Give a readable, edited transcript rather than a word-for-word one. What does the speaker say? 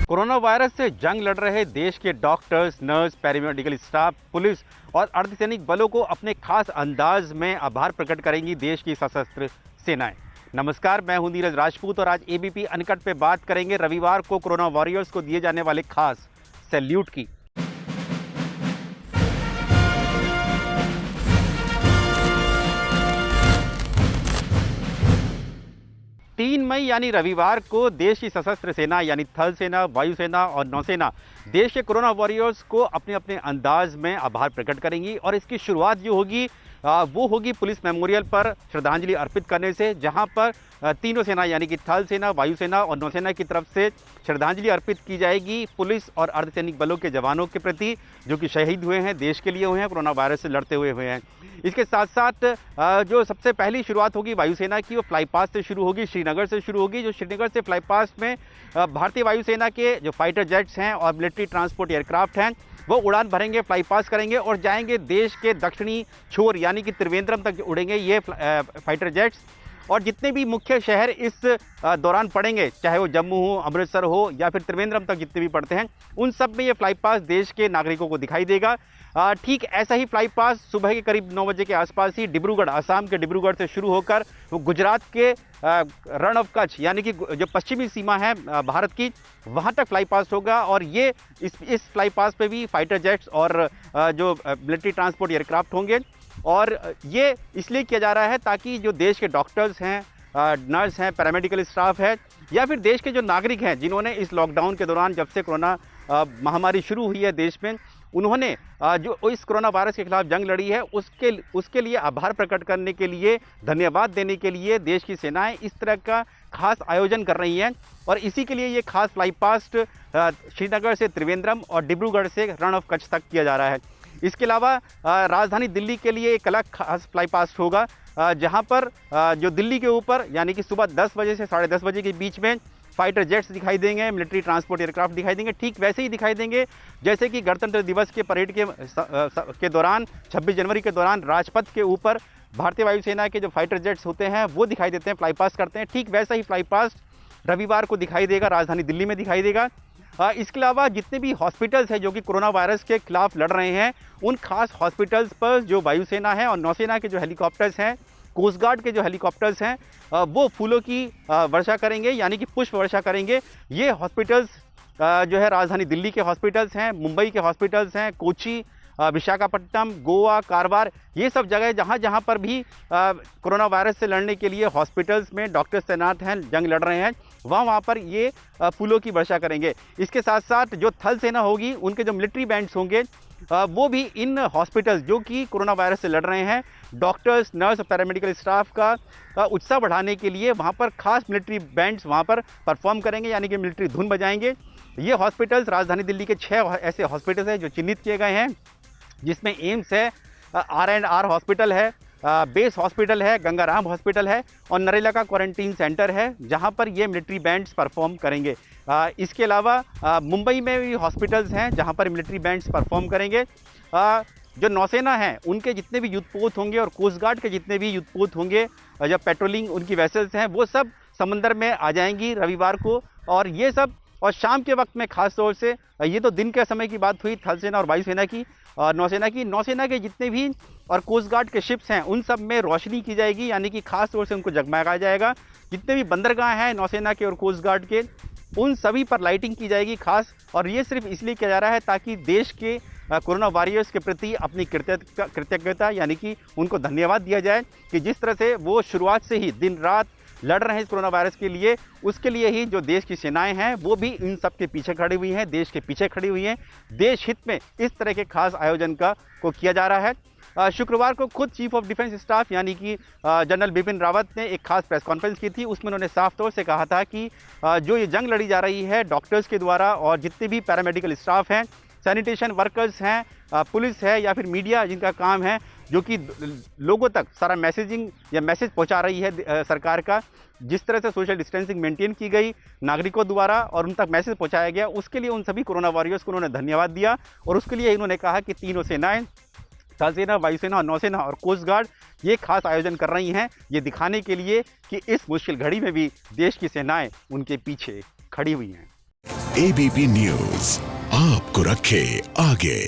Corona virus से जंग लड़ रहे देश के doctors, nurse, paramedical staff, police और अर्धसैनिक बलों को अपने खास अंदाज में आभार प्रकट करेंगी देश की सशस्त्र सेनाएं। नमस्कार, मैं हूं नीरज राजपूत और आज एबीपी अनकट पे बात करेंगे रविवार को कोरोना वॉरियर्स को दिए जाने वाले खास सैल्यूट की। 3 मई यानी रविवार को देश की सशस्त्र सेना यानी थल सेना, वायुसेना और नौसेना देश के कोरोना वॉरियर्स को अपने अपने अंदाज में आभार प्रकट करेंगी और इसकी शुरुआत जो होगी वो होगी पुलिस मेमोरियल पर श्रद्धांजलि अर्पित करने से, जहां पर तीनों सेना यानी कि थल सेना, वायुसेना और नौसेना की तरफ से श्रद्धांजलि अर्पित की जाएगी पुलिस और अर्धसैनिक बलों के जवानों के प्रति जो कि शहीद हुए हैं, देश के लिए हुए हैं, कोरोना वायरस से लड़ते हुए हैं। इसके साथ साथ जो सबसे पहली शुरुआत होगी वायुसेना की, वो फ्लाई पास्ट से शुरू होगी, श्रीनगर से शुरू होगी। जो श्रीनगर से फ्लाई पास्ट में भारतीय वायुसेना के जो फाइटर जेट्स हैं और मिलिट्री ट्रांसपोर्ट एयरक्राफ्ट हैं वो उड़ान भरेंगे, फ्लाई पास करेंगे और जाएंगे देश के दक्षिणी छोर यानी कि त्रिवेंद्रम तक उड़ेंगे ये फाइटर जेट्स। और जितने भी मुख्य शहर इस दौरान पड़ेंगे, चाहे वो जम्मू हो, अमृतसर हो या फिर त्रिवेंद्रम तक जितने भी पड़ते हैं, उन सब में ये फ्लाई पास देश के नागरिकों को दिखाई देगा। ठीक ऐसा ही फ्लाई पास सुबह के करीब 9 बजे के आसपास ही डिब्रूगढ़, असम के डिब्रूगढ़ से शुरू होकर वो गुजरात के रण ऑफ कच्छ यानी कि जो पश्चिमी सीमा है भारत की, वहाँ तक फ्लाई पास होगा। और ये इस फ्लाई पास पे भी फाइटर जेट्स और जो मिलिट्री ट्रांसपोर्ट एयरक्राफ्ट होंगे। और ये इसलिए किया जा रहा है ताकि जो देश के डॉक्टर्स हैं, नर्स हैं, पैरामेडिकल स्टाफ है या फिर देश के जो नागरिक हैं जिन्होंने इस लॉकडाउन के दौरान, जब से कोरोना महामारी शुरू हुई है देश में, उन्होंने जो इस कोरोना वायरस के खिलाफ जंग लड़ी है उसके लिए आभार प्रकट करने के लिए, धन्यवाद देने के लिए देश की सेनाएं इस तरह का खास आयोजन कर रही हैं। और इसी के लिए ये खास फ्लाई पास्ट श्रीनगर से त्रिवेंद्रम और डिब्रूगढ़ से रण ऑफ कच्छ तक किया जा रहा है। इसके अलावा राजधानी दिल्ली के लिए एक अलग खास फ्लाई पास्ट होगा, जहां पर जो दिल्ली के ऊपर यानी कि सुबह 10 बजे से 10:30 बजे के बीच में फाइटर जेट्स दिखाई देंगे, मिलिट्री ट्रांसपोर्ट एयरक्राफ्ट दिखाई देंगे। ठीक वैसे ही दिखाई देंगे जैसे कि गणतंत्र दिवस के परेड के दौरान 26 जनवरी के दौरान राजपथ के ऊपर भारतीय वायुसेना के जो फाइटर जेट्स होते हैं वो दिखाई देते हैं, फ्लाई पास्ट करते हैं। ठीक वैसा ही फ्लाई पास्ट रविवार को दिखाई देगा, राजधानी दिल्ली में दिखाई देगा। इसके अलावा जितने भी हॉस्पिटल्स हैं जो कि कोरोना वायरस के खिलाफ लड़ रहे हैं, उन खास हॉस्पिटल्स पर जो वायुसेना है और नौसेना के जो हेलीकॉप्टर्स हैं, कोस्ट गार्ड के जो हेलीकॉप्टर्स हैं, वो फूलों की वर्षा करेंगे यानी कि पुष्प वर्षा करेंगे। ये हॉस्पिटल्स जो है राजधानी दिल्ली के हॉस्पिटल्स हैं, मुंबई के हॉस्पिटल्स हैं, कोची, विशाखापट्टनम, गोवा, कारवार, ये सब जगह जहाँ जहाँ पर भी कोरोना वायरस से लड़ने के लिए हॉस्पिटल्स में डॉक्टर्स तैनात हैं, जंग लड़ रहे हैं, वहाँ पर ये फूलों की वर्षा करेंगे। इसके साथ साथ जो थल सेना होगी, उनके जो मिलिट्री बैंड्स होंगे वो भी इन हॉस्पिटल्स जो कि कोरोना वायरस से लड़ रहे हैं, डॉक्टर्स, नर्स और पैरामेडिकल स्टाफ का उत्साह बढ़ाने के लिए वहाँ पर खास मिलिट्री बैंड्स वहाँ पर परफॉर्म करेंगे यानी कि मिलिट्री धुन बजाएंगे। ये हॉस्पिटल्स राजधानी दिल्ली के 6 ऐसे हॉस्पिटल्स हैं जो चिन्हित किए गए हैं, जिसमें एम्स है, R&R हॉस्पिटल है, बेस हॉस्पिटल है, गंगाराम हॉस्पिटल है और नरेला का क्वारंटीन सेंटर है, जहां पर ये मिलिट्री बैंड्स परफॉर्म करेंगे। इसके अलावा मुंबई में भी हॉस्पिटल्स हैं जहां पर मिलिट्री बैंड्स परफॉर्म करेंगे। जो नौसेना है उनके जितने भी युद्धपोत होंगे और कोस्ट गार्ड के जितने भी युद्धपोत होंगे, जब पेट्रोलिंग उनकी वेसल्स हैं, वो सब समंदर में आ जाएंगी रविवार को। और ये सब और शाम के वक्त में खास तौर से, ये तो दिन के समय की बात हुई थल सेना और वायुसेना की और नौसेना के जितने भी और कोस्ट गार्ड के शिप्स हैं उन सब में रोशनी की जाएगी यानी कि खास तौर से उनको जगमगाया जाएगा। जितने भी बंदरगाह हैं नौसेना के और कोस्ट गार्ड के, उन सभी पर लाइटिंग की जाएगी खास। और ये सिर्फ इसलिए किया जा रहा है ताकि देश के कोरोना वॉरियर्स के प्रति अपनी कृतज्ञता यानी कि उनको धन्यवाद दिया जाए कि जिस तरह से वो शुरुआत से ही दिन रात लड़ रहे हैं इस कोरोना वायरस के लिए, उसके लिए ही जो देश की सेनाएं हैं वो भी इन सब के पीछे खड़ी हुई हैं, देश के पीछे खड़ी हुई हैं। देश हित में इस तरह के खास आयोजन को किया जा रहा है। शुक्रवार को खुद चीफ ऑफ डिफेंस स्टाफ यानी कि जनरल बिपिन रावत ने एक खास प्रेस कॉन्फ्रेंस की थी। उसमें उन्होंने साफ तौर से कहा था कि जो ये जंग लड़ी जा रही है डॉक्टर्स के द्वारा और जितने भी पैरामेडिकल स्टाफ हैं, सैनिटेशन वर्कर्स हैं, पुलिस है या फिर मीडिया जिनका काम है जो कि लोगों तक सारा मैसेज पहुंचा रही है सरकार का, जिस तरह से सोशल डिस्टेंसिंग मेंटेन की गई नागरिकों द्वारा और उन तक मैसेज पहुंचाया गया, उसके लिए उन सभी कोरोना वॉरियर्स को उन्होंने धन्यवाद दिया। और उसके लिए उन्होंने कहा कि तीनों सेनाएं, थल सेना, वायुसेना, नौसेना और कोस्ट गार्ड ये खास आयोजन कर रही हैं, ये दिखाने के लिए कि इस मुश्किल घड़ी में भी देश की सेनाएं उनके पीछे खड़ी हुई हैं। एबीपी न्यूज आपको रखे आगे।